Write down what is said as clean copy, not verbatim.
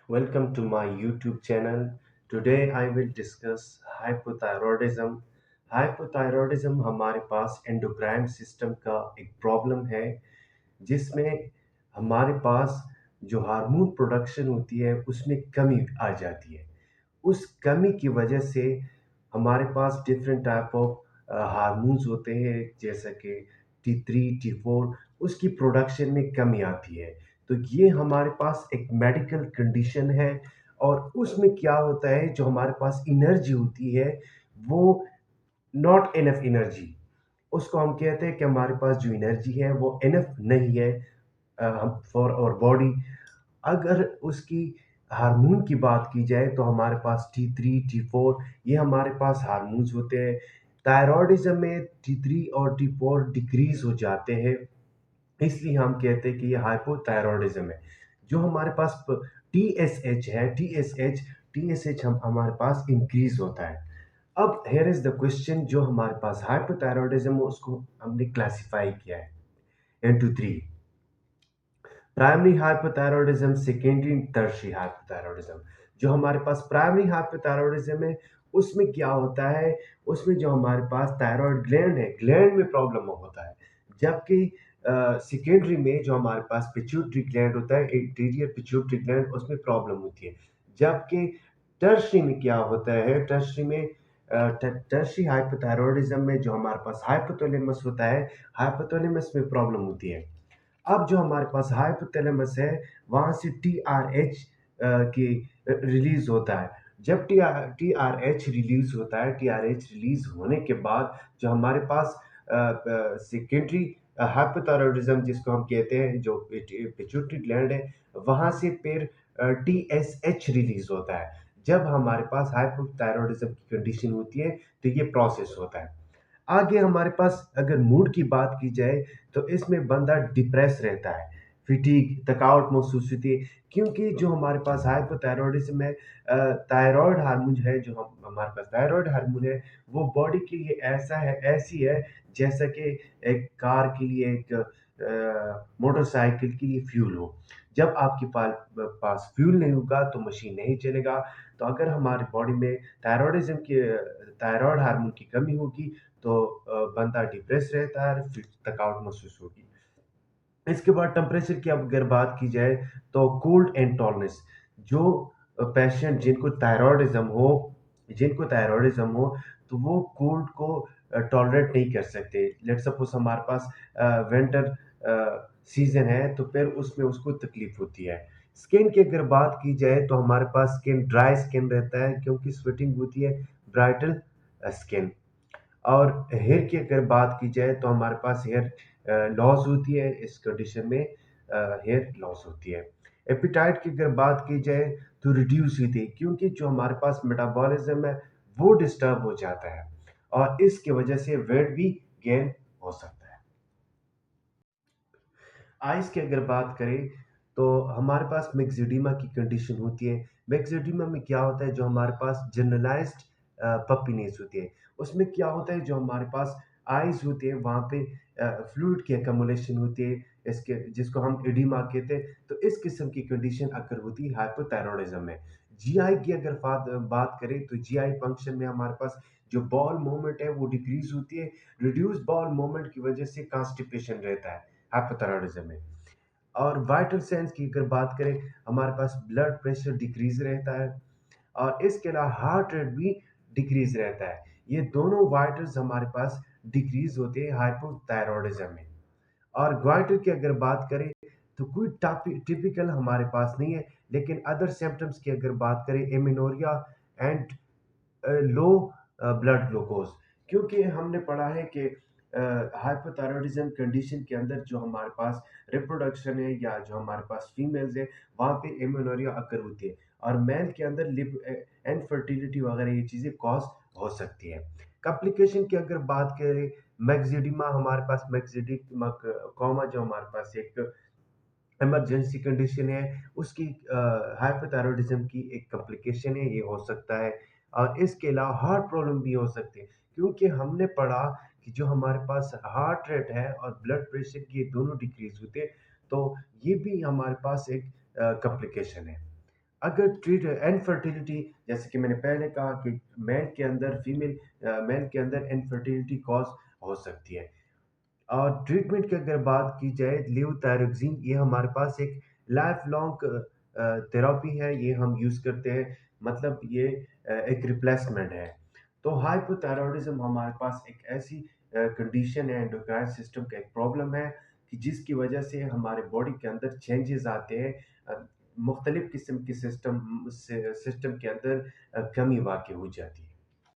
Welcome to my YouTube channel. Today I will discuss hypothyroidism. Hypothyroidism हमारे पास endocrine system का एक problem है जिसमें हमारे पास जो हार्मोन प्रोडक्शन होती है उसमें कमी आ जाती है। उस कमी की वजह से हमारे पास डिफरेंट टाइप ऑफ हार्मोन्स होते हैं जैसे कि T3, T4 उसकी प्रोडक्शन में कमी आती है। तो ये हमारे पास एक मेडिकल कंडीशन है और उसमें क्या होता है जो हमारे पास एनर्जी होती है वो नॉट इनफ एनर्जी उसको हम कहते हैं कि हमारे पास जो एनर्जी है वो इनफ नहीं है फॉर आवर बॉडी। अगर उसकी हार्मोन की बात की जाए तो हमारे पास T3, T4 ये हमारे पास हार्मोन्स होते हैं। थायराइडिज्म में T3 और T4 डिक्रीज हो जाते हैं, इसलिए हम कहते हैं कि ये हाइपोथायरॉयडिज्म है। जो हमारे पास TSH है, TSH हम हमारे पास इंक्रीज होता है। अब हियर इज द क्वेश्चन, जो हमारे पास हाइपोथायरॉयडिज्म है उसको हमने क्लासिफाई किया है into three: primary hypothyroidism, secondary, tertiary hypothyroidism. जो हमारे पास प्राइमरी हाइपोथायरॉयडिज्म है उसमें क्या होता है, उसमें जो हमारे पास थायराइड ग्लैंड है, ग्लैंड में प्रॉब्लम होता है। जबकि सेकेंडरी में जो हमारे पास पिट्यूटरी ग्लैंड होता है, इंटीरियर पिट्यूटरी ग्लैंड, उसमें प्रॉब्लम होती है। जबकि टर्शियरी में क्या होता है, टर्शियरी में टर्शियरी हाइपोथायरॉयडिज्म में जो हमारे पास हाइपोथैलेमस होता है, हाइपोथैलेमस में प्रॉब्लम होती है। अब जो हमारे पास हाइपोथैलेमस है वहां से TRH की रिलीज होता है। जब TRH रिलीज होता है, TRH रिलीज होने के बाद जो हमारे पास सेकेंडरी हाइपोथायरॉयडिज्म जिसको हम कहते हैं, जो पिट्यूटरी ग्लैंड है, वहां से फिर TSH रिलीज होता है। जब हमारे पास हाइपोथायरॉयडिज्म की कंडीशन होती है तो ये प्रोसेस होता है। आगे हमारे पास अगर मूड की बात की जाए तो इसमें बंदा डिप्रेस रहता है, फिटीग, थकावट महसूस होती है, क्योंकि जो हमारे पास हाइपोथायरॉयडिज्म है, थायराइड हार्मोन है, जो हम हमारे पास थायराइड हार्मोन है वो बॉडी के लिए ऐसा है, ऐसी है जैसा कि एक कार के लिए, एक मोटरसाइकिल के लिए फ्यूल हो। जब आपके पास फ्यूल नहीं होगा तो मशीन नहीं चलेगा। तो अगर हमारी बॉडी में थायराइडिज्म की थायराइड हार्मोन की कमी होगी तो बंदा डिप्रेस रहता है, फिर थकावट महसूस होगी। इसके बाद टेम्परेचर की अब अगर बात की जाए तो कोल्ड एंड टॉलरेंस, जो पेशेंट जिनको थायराइडिज्म हो तो वो कोल्ड को टॉलरेट नहीं कर सकते। लेट सपोज हमारे पास विंटर सीजन है तो फिर उसमें उसको तकलीफ होती है। स्किन की अगर बात की जाए तो हमारे पास स्किन ड्राई स्किन रहता है क्योंकि स्वेटिंग होती है, ब्राइटल स्किन। और हेयर की अगर बात की जाए तो हमारे पास हेयर लॉस होती है, इस कंडीशन में हेयर लॉस होती है। एपिटाइट की अगर बात की जाए तो रिड्यूस होती है क्योंकि जो हमारे पास मेटाबॉलिज्म है वो डिस्टर्ब हो जाता है और इसकी वजह से वेट भी गेन हो सकता है। आइस की अगर बात करें तो हमारे पास मिक्सिडीमा की कंडीशन होती है। मिक्सिडीमा में क्या होता है, जो हमारे पास जनरलाइज्ड पपीनेस होती है, उसमें क्या होता है, जो हमारे पास आइज होती है वहाँ पे फ्लूइड की एकमुलेशन होती है, इसके जिसको हम एडिमा कहते हैं। तो इस किस्म की कंडीशन अगर होती है हाइपोथायरॉयडिज्म में। जीआई की अगर बात करें तो जीआई फंक्शन में हमारे पास जो बॉल मूवमेंट है वो डिक्रीज होती है। रिड्यूस बॉल मूवमेंट की वजह से कॉन्स्टिपेशन रहता है हाइपोथायरॉयडिज्म में। और वाइटल साइंस की अगर बात करें, हमारे पास ब्लड प्रेशर डिक्रीज रहता है और इसके अलावा हार्ट रेट भी डिक्रीज रहता है। ये दोनों वाइटल्स हमारे पास डिक्रीज होते हैं हाइपोथायरॉयडिज्म में। और ग्वाइटर की अगर बात करें तो कोई टिपिकल हमारे पास नहीं है, लेकिन अदर सिम्टम्स की अगर बात करें, amenorrhoea and low blood glucose, क्योंकि हमने पढ़ा है कि हाइपोथायरॉयडिज्म कंडीशन के अंदर जो हमारे पास रिप्रोडक्शन है या जो हमारे पास फीमेल्स है वहाँ पे एमेनोरिया अकर होती है और मेल के अंदर लिप इनफर्टिलिटी वगैरह ये चीज़ें कॉज हो सकती है। कॉम्प्लिकेशन की अगर बात करें, मैक्सिडिमा, हमारे पास मैक्सिडिमा कॉमा जो हमारे पास एक इमरजेंसी कंडीशन है, उसकी हाइपोथायरॉयडिज्म की एक कॉम्प्लिकेशन है, ये हो सकता है। और इसके अलावा हार्ट प्रॉब्लम भी हो सकती है, क्योंकि हमने पढ़ा कि जो हमारे पास हार्ट रेट है और ब्लड प्रेशर ये दोनों डिक्रीज होते हैं, तो ये भी हमारे पास एक कॉम्प्लिकेशन है। अगर ट्रीट इनफर्टिलिटी, जैसे कि मैंने पहले कहा कि मेल के अंदर इनफर्टिलिटी कॉज हो सकती है। और ट्रीटमेंट की अगर बात की जाए, लेवोथायरोक्सिन ये हमारे पास एक लाइफ लॉन्ग थेरेपी है, ये हम यूज़ करते हैं, मतलब ये एक रिप्लेसमेंट है। तो हाइपोथायरॉयडिज्म हमारे पास एक ऐसी कंडीशन है, एंडोक्राइन सिस्टम का एक प्रॉब्लम है कि जिसकी वजह से हमारे बॉडी के अंदर चेंजेस आते हैं, मुख्तलिफ किस्म के सिस्टम के अंदर कमी वाक़ई हो जाती है।